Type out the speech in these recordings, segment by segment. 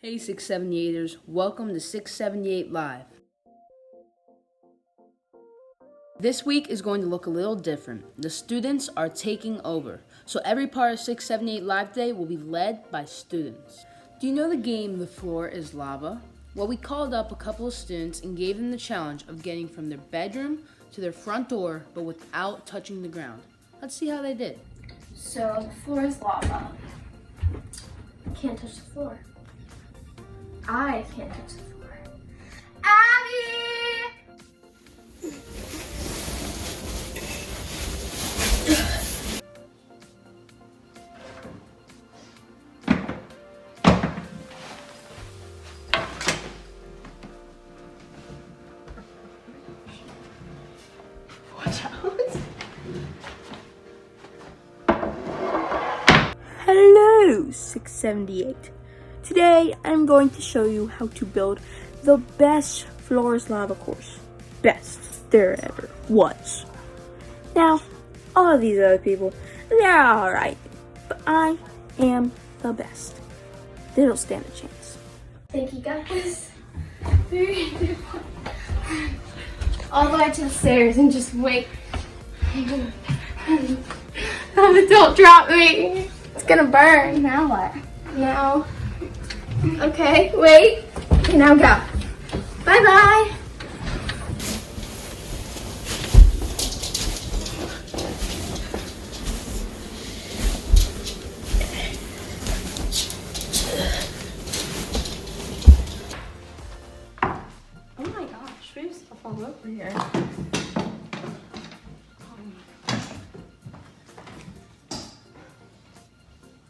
Hey 678ers, welcome to 678 Live. This week is going to look a little different. The students are taking over, so every part of 678 Live Day will be led by students. Do you know the game The Floor is Lava? Well, we called up a couple of students and gave them the challenge of getting from their bedroom to their front door, but without touching the ground. Let's see how they did. So the floor is lava. Can't touch the floor. I can't touch the floor. Abby! Watch out. Hello, 678. Today, I'm going to show you how to build the best floors lava course. Best there ever was. Now, all of these other people, they're alright, but I am the best. They don't stand a chance. Think you got this? Very good. All the way to the stairs and just wait. Oh, don't drop me. It's gonna burn. Now what? Now. Okay, wait. Okay, now go. Bye-bye. Oh my gosh, we have stuff all over here.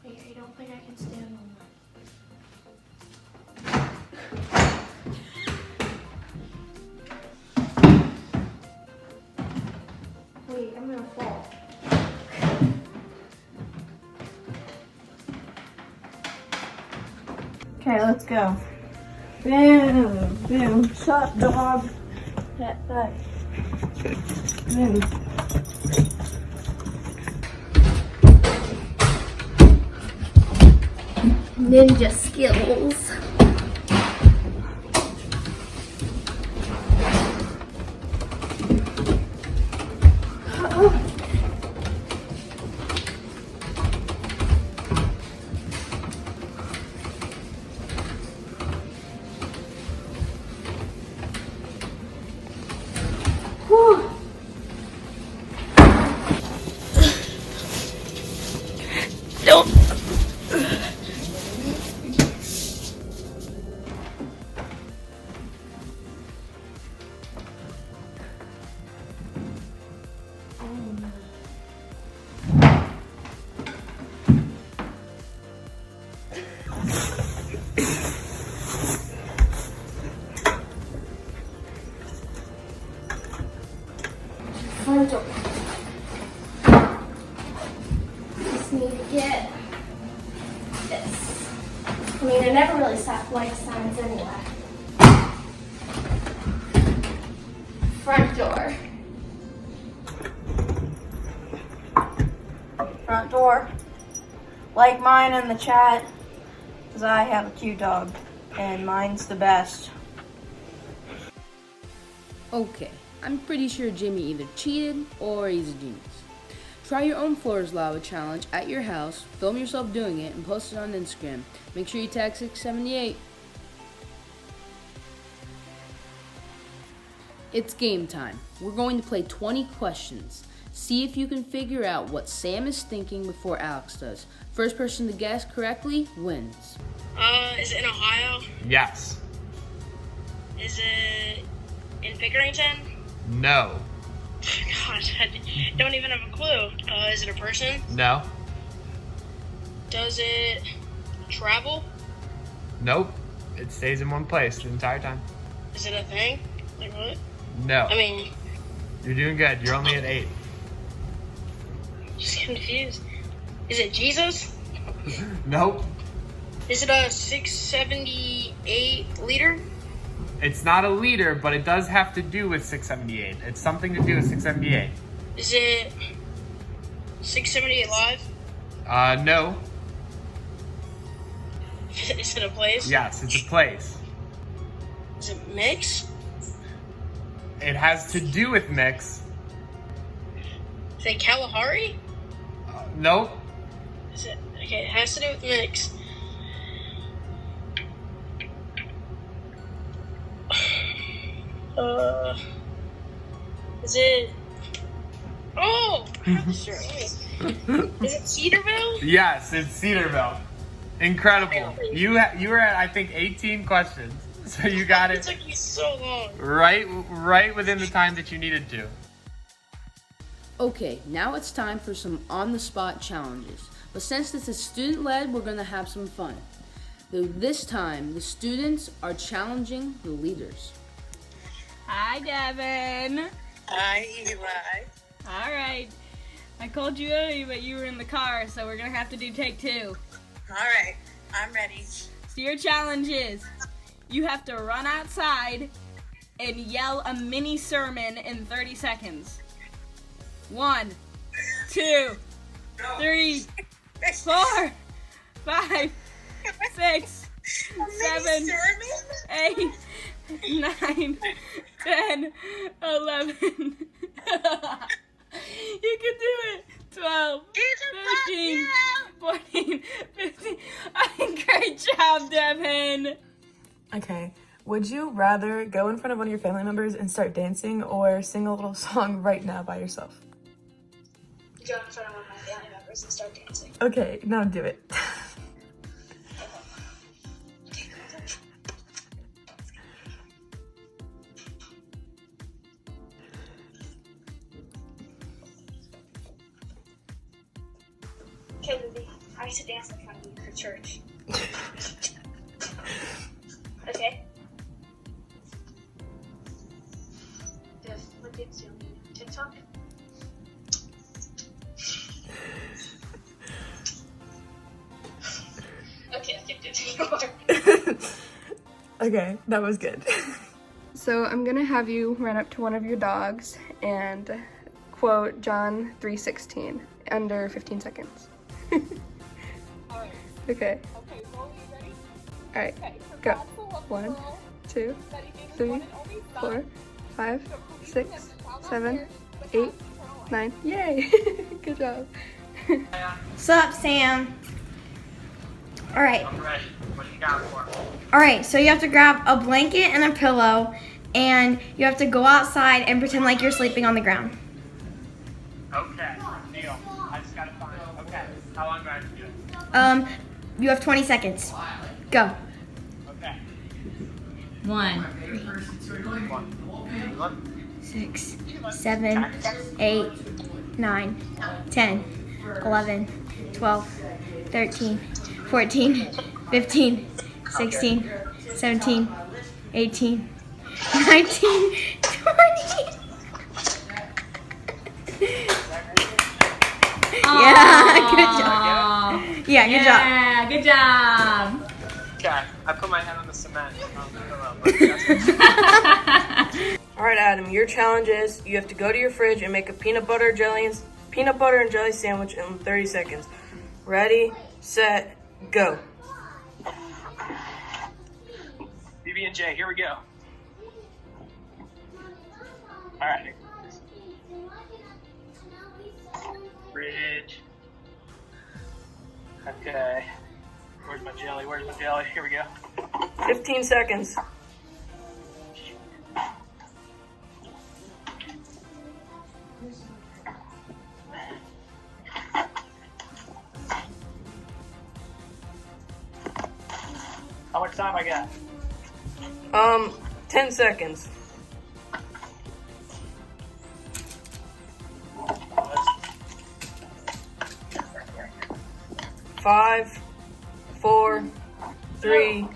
Wait, I don't think I can stand on that. Wait, I'm gonna fall. Okay, let's go. Boom, boom, shut dog. That. Boom. Ninja skills. Whew. Don't. Front door. Just need to get this. I mean, I never really like signs anyway. Front door. Front door. Like mine in the chat, because I have a cute dog, and mine's the best. Okay, I'm pretty sure Jimmy either cheated or he's a genius. Try your own Floors Lava challenge at your house, film yourself doing it, and post it on Instagram. Make sure you tag 678. It's game time. We're going to play 20 questions. See if you can figure out what Sam is thinking before Alex does. First person to guess correctly wins. Is it in Ohio? Yes. Is it in Pickerington? No. Gosh, I don't even have a clue. Is it a person? No. Does it travel? Nope. It stays in one place the entire time. Is it a thing? Like what? No. I mean, You're doing good. You're only at 8. just confused. Is it Jesus? Nope. Is it a 678 liter? It's not a liter, but it does have to do with 678. It's something to do with 678. Is it 678 live? No. Is it a place? Yes, it's a place. Is it mix? It has to do with mix. Is it Kalahari? Nope. Is it okay? It has to do with mix. Is it? Oh, I'm sure. Is it Cedarville? Yes, it's Cedarville. Incredible. You were at, I think, 18 questions, so you got It it took you so long. right within the time that you needed to. Okay, now it's time for some on-the-spot challenges. But since this is student-led, we're going to have some fun. Though this time, the students are challenging the leaders. Hi, Devin. Hi, Eli. All right. I called you early, but you were in the car, so we're going to have to do take 2. All right, I'm ready. So your challenge is you have to run outside and yell a mini sermon in 30 seconds. 1, 2, 3, 4, 5, 6, 7, 8, 9, 10, 11. You can do it. 12, 13, 14, 15. Great job, Devin. Okay. Would you rather go in front of one of your family members and start dancing or sing a little song right now by yourself? Go in front of one of my family members and start dancing. Okay, now do it. Okay, Lily, I used to dance in front of you for church. Okay? Dev, what dance do you want to do? TikTok? Okay, I can do TikTok. Okay, that was good. So I'm gonna have you run up to one of your dogs and quote John 3:16 under 15 seconds. Alright. Okay. Okay, roll, you ready? Alright. Okay, so Go. that's the love 1, roll. 2, Ready, David? 3, One and only stop. 4, 5, Don't 6, fall 7, downstairs, but 8, not turn away. 9. Yay! Good job. Sup, Sam? Alright. I'm ready. What you got for me? Alright, so you have to grab a blanket and a pillow, and you have to go outside and pretend like you're sleeping on the ground. Okay, deal. I just gotta find it. Okay, how long do I have to do it? You have 20 seconds. Go. Okay. 1, 6, 7, 8, 9, 10, 11, 12, 13, 14, 15, 16, 17, 18, 19, 20. Yeah, good job. Yeah, good job. Yeah, good job. Okay, I put my head on the cement. On the pillow, but that's Alright, Adam, your challenge is you have to go to your fridge and make a peanut butter and jelly sandwich in 30 seconds. Ready, set, go. BB&J, here we go. All right. Fridge. Okay. Where's my jelly? Where's my jelly? Here we go. 15 seconds. How much time I got? 10 seconds. Five, 4, 3,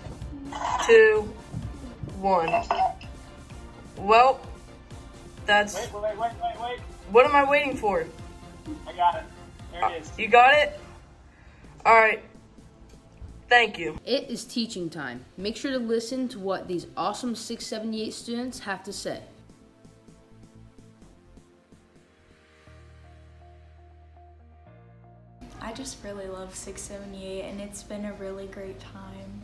2, 1. Well, that's... Wait. What am I waiting for? I got it. There it is. You got it? Alright. Thank you. It is teaching time. Make sure to listen to what these awesome 678 students have to say. I just just really love 678, and it's been a really great time.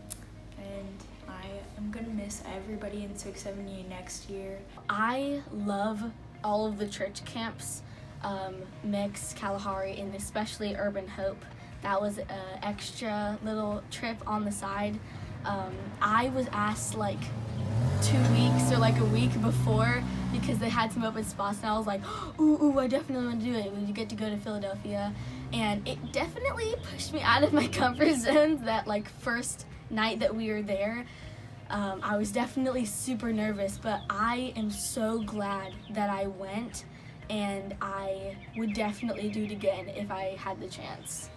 And I am gonna miss everybody in 678 next year. I love all of the church camps, Mix, Kalahari, and especially Urban Hope. That was an extra little trip on the side. I was asked like 2 weeks or like a week before because they had some open spots, and I was like, ooh, I definitely want to do it. We get to go to Philadelphia, and it definitely pushed me out of my comfort zone that like first night that we were there. I was definitely super nervous, but I am so glad that I went, and I would definitely do it again if I had the chance.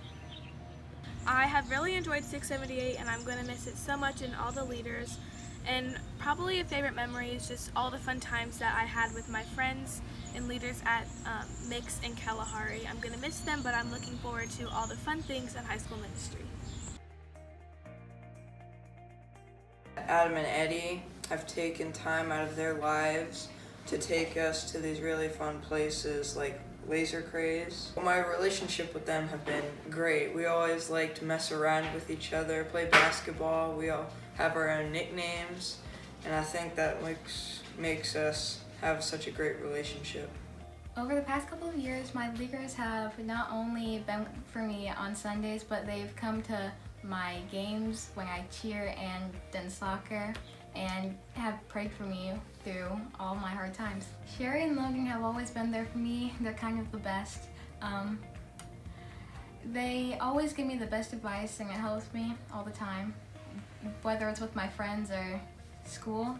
I have really enjoyed 678, and I'm going to miss it so much, and all the leaders. And probably a favorite memory is just all the fun times that I had with my friends and leaders at Mix and Kalahari. I'm going to miss them, but I'm looking forward to all the fun things in high school ministry. Adam and Eddie have taken time out of their lives to take us to these really fun places like Laser Craze. My relationship with them have been great. We always like to mess around with each other, play basketball. We all have our own nicknames, and I think that makes us have such a great relationship. Over the past couple of years, my leaders have not only been for me on Sundays, but they've come to my games when I cheer and done soccer, and have prayed for me through all my hard times. Sherry and Logan have always been there for me. They're kind of the best. They always give me the best advice, and it helps me all the time. Whether it's with my friends or school,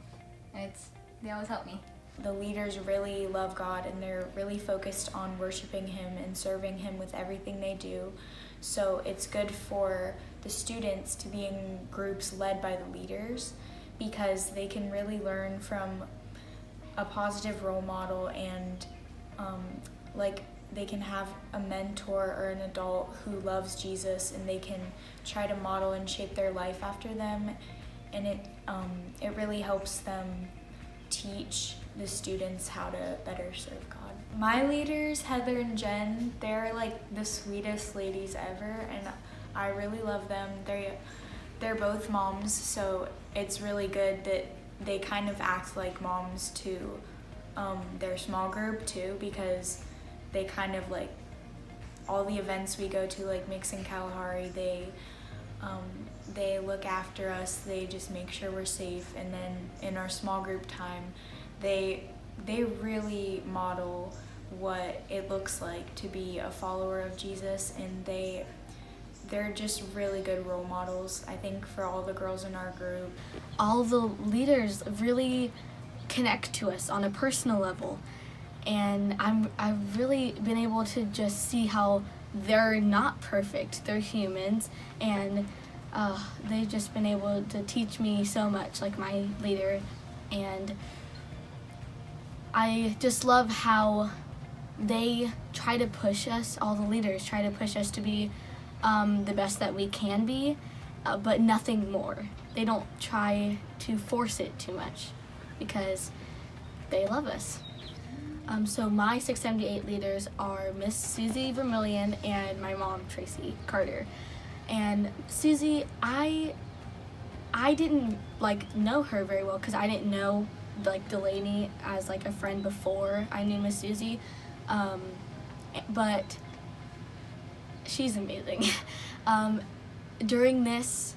they always help me. The leaders really love God, and they're really focused on worshiping Him and serving Him with everything they do. So it's good for the students to be in groups led by the leaders, because they can really learn from a positive role model, and like they can have a mentor or an adult who loves Jesus, and they can try to model and shape their life after them, and it really helps them teach the students how to better serve God. My leaders, Heather and Jen, they're like the sweetest ladies ever, and I really love them. They're both moms, so it's really good that they kind of act like moms to their small group too, because they kind of like all the events we go to, like Mix and Kalahari, they look after us. They just make sure we're safe, and then in our small group time, they really model what it looks like to be a follower of Jesus, and they're just really good role models, I think, for all the girls in our group. All the leaders really connect to us on a personal level, and I've really been able to just see how they're not perfect. They're humans, and they've just been able to teach me so much, like my leader, and I just love how they try to push us, all the leaders try to push us to be the best that we can be, but nothing more. They don't try to force it too much because they love us. So my 678 leaders are Miss Susie Vermillion and my mom, Tracy Carter. And Susie, I didn't like know her very well because I didn't know like Delaney as like a friend before I knew Miss Susie, but she's amazing. During this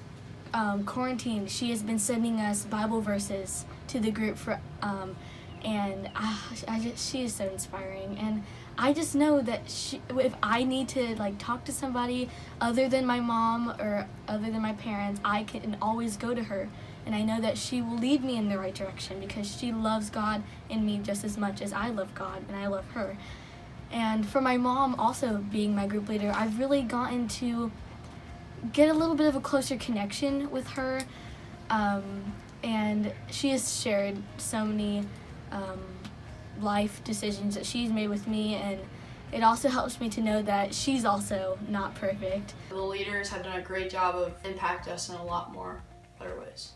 quarantine, she has been sending us Bible verses to the group for, and she is so inspiring. And I just know that if I need to like talk to somebody other than my mom or other than my parents, I can always go to her. And I know that she will lead me in the right direction because she loves God and me just as much as I love God and I love her. And for my mom also being my group leader, I've really gotten to get a little bit of a closer connection with her. And she has shared so many life decisions that she's made with me, and it also helps me to know that she's also not perfect. The leaders have done a great job of impacting us in a lot more better ways.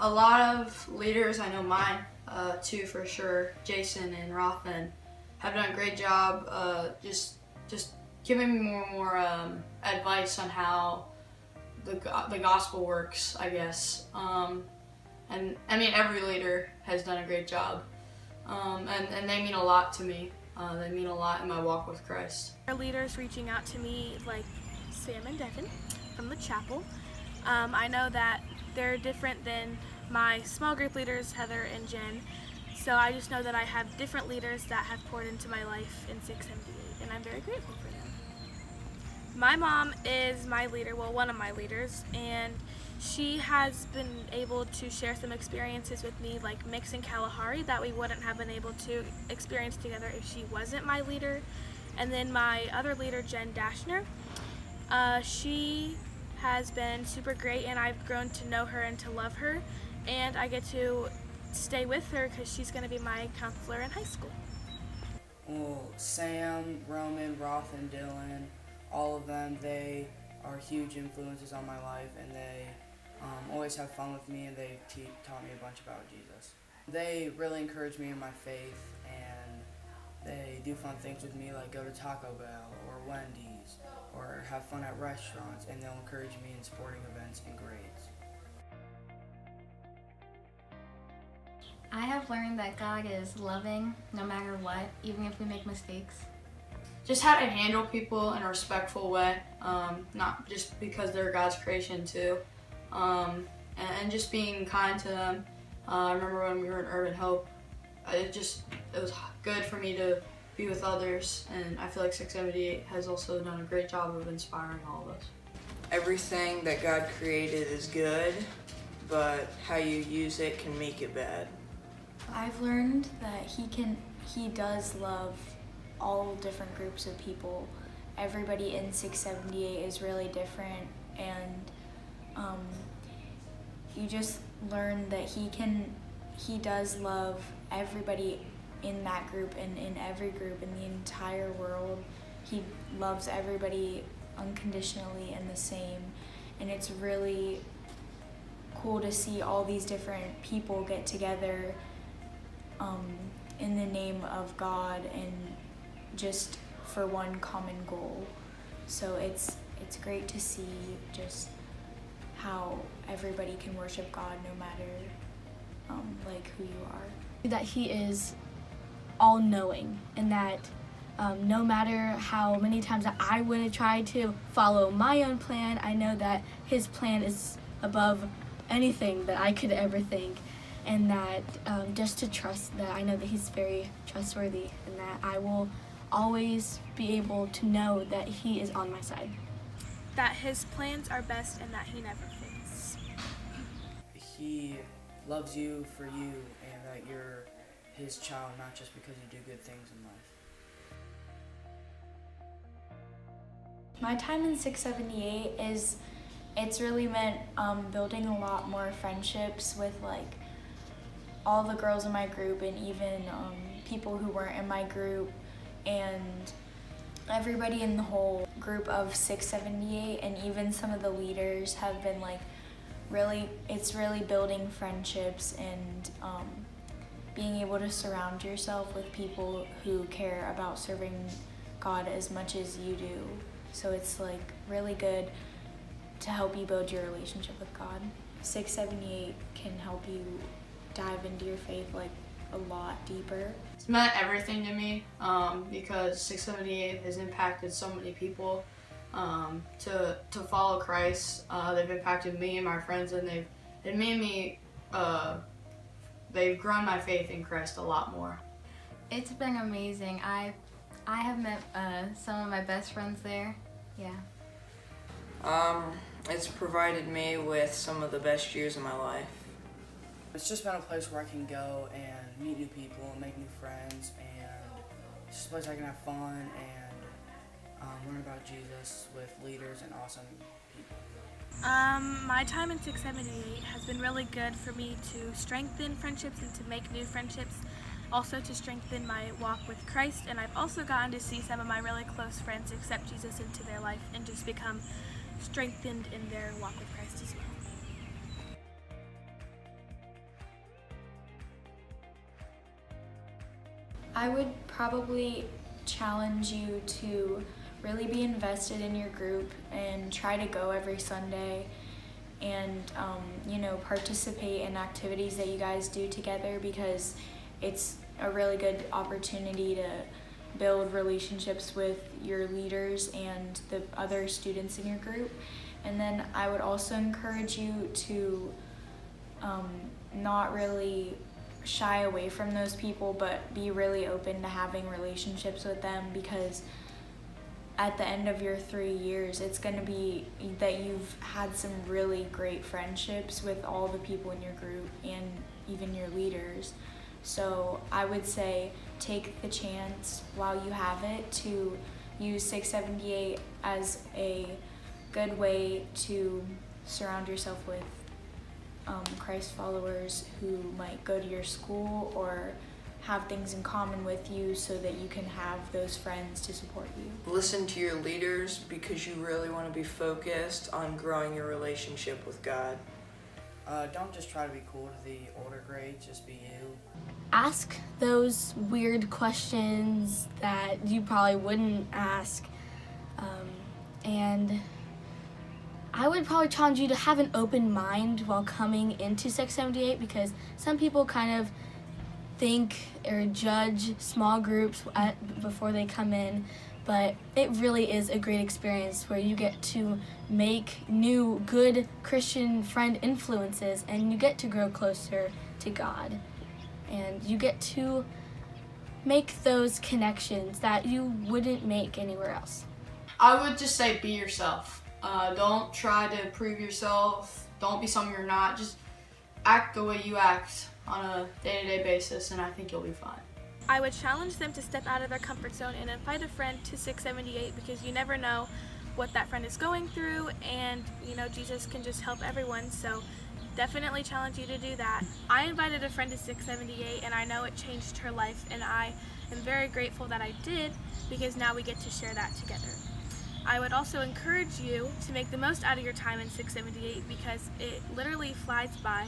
A lot of leaders, I know mine too for sure, Jason and Rothan, have done a great job just giving me more and more advice on how the gospel works, I guess. And I mean, every leader has done a great job, and they mean a lot to me. They mean a lot in my walk with Christ. Our leaders reaching out to me, like Sam and Devin from the chapel. I know that they're different than my small group leaders, Heather and Jen. So I just know that I have different leaders that have poured into my life in 678, and I'm very grateful for them. My mom is my leader, well, one of my leaders, and she has been able to share some experiences with me, like Mix and Kalahari, that we wouldn't have been able to experience together if she wasn't my leader. And then my other leader, Jen Dashner, she has been super great, and I've grown to know her and to love her, and I get to stay with her because she's going to be my counselor in high school. Well, Sam, Roman, Roth, and Dylan, all of them, they are huge influences on my life, and they always have fun with me, and they taught me a bunch about Jesus. They really encourage me in my faith, and they do fun things with me, like go to Taco Bell or Wendy's, or have fun at restaurants, and they'll encourage me in sporting events and grades. I have learned that God is loving no matter what, even if we make mistakes. Just how to handle people in a respectful way, not just because they're God's creation too, and just being kind to them. I remember when we were in Urban Hope, it was good for me to be with others, and I feel like 678 has also done a great job of inspiring all of us. Everything that God created is good, but how you use it can make it bad. I've learned that he does love all different groups of people. Everybody in 678 is really different, and you just learn that he does love everybody in that group and in every group in the entire world. He loves everybody unconditionally and the same, and it's really cool to see all these different people get together in the name of God and just for one common goal. So it's great to see just how everybody can worship God no matter like who you are. That he is all-knowing, and that no matter how many times that I would have tried to follow my own plan, I know that his plan is above anything that I could ever think, and that just to trust that I know that he's very trustworthy, and that I will always be able to know that he is on my side. That his plans are best and that he never fails. He loves you for you, and that you're his child, not just because you do good things in life. My time in 678 it's really meant building a lot more friendships with like all the girls in my group, and even people who weren't in my group, and everybody in the whole group of 678, and even some of the leaders have been like it's really building friendships and being able to surround yourself with people who care about serving God as much as you do. So it's like really good to help you build your relationship with God. 678 can help you dive into your faith like a lot deeper. It's meant everything to me because 678 has impacted so many people to follow Christ. They've impacted me and my friends, and they've made me they've grown my faith in Christ a lot more. It's been amazing. I have met some of my best friends there. Yeah. It's provided me with some of the best years of my life. It's just been a place where I can go and meet new people and make new friends, and it's just a place I can have fun and learn about Jesus with leaders and awesome people. My time in 678 has been really good for me to strengthen friendships and to make new friendships, also to strengthen my walk with Christ, and I've also gotten to see some of my really close friends accept Jesus into their life and just become strengthened in their walk with Christ as well. I would probably challenge you to really be invested in your group and try to go every Sunday and participate in activities that you guys do together, because it's a really good opportunity to build relationships with your leaders and the other students in your group. And then I would also encourage you to not really shy away from those people, but be really open to having relationships with them, because at the end of your 3 years, it's going to be that you've had some really great friendships with all the people in your group and even your leaders. So I would say take the chance while you have it to use 678 as a good way to surround yourself with Christ followers who might go to your school or have things in common with you, so that you can have those friends to support you. Listen to your leaders, because you really want to be focused on growing your relationship with God. Don't just try to be cool to the older grades, just be you. Ask those weird questions that you probably wouldn't ask. And I would probably challenge you to have an open mind while coming into 678, because some people kind of think or judge small groups before they come in, but it really is a great experience where you get to make new good Christian friend influences, and you get to grow closer to God, and you get to make those connections that you wouldn't make anywhere else. I would just say be yourself. Don't try to prove yourself. Don't be something you're not. Just act the way you act on a day-to-day basis, and I think you'll be fine. I would challenge them to step out of their comfort zone and invite a friend to 678, because you never know what that friend is going through, and Jesus can just help everyone, so definitely challenge you to do that. I invited a friend to 678, and I know it changed her life, and I am very grateful that I did, because now we get to share that together. I would also encourage you to make the most out of your time in 678, because it literally flies by,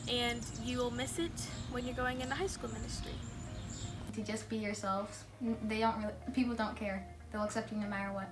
and you will miss it when you're going into high school ministry. To just be yourselves. People don't care. They'll accept you no matter what.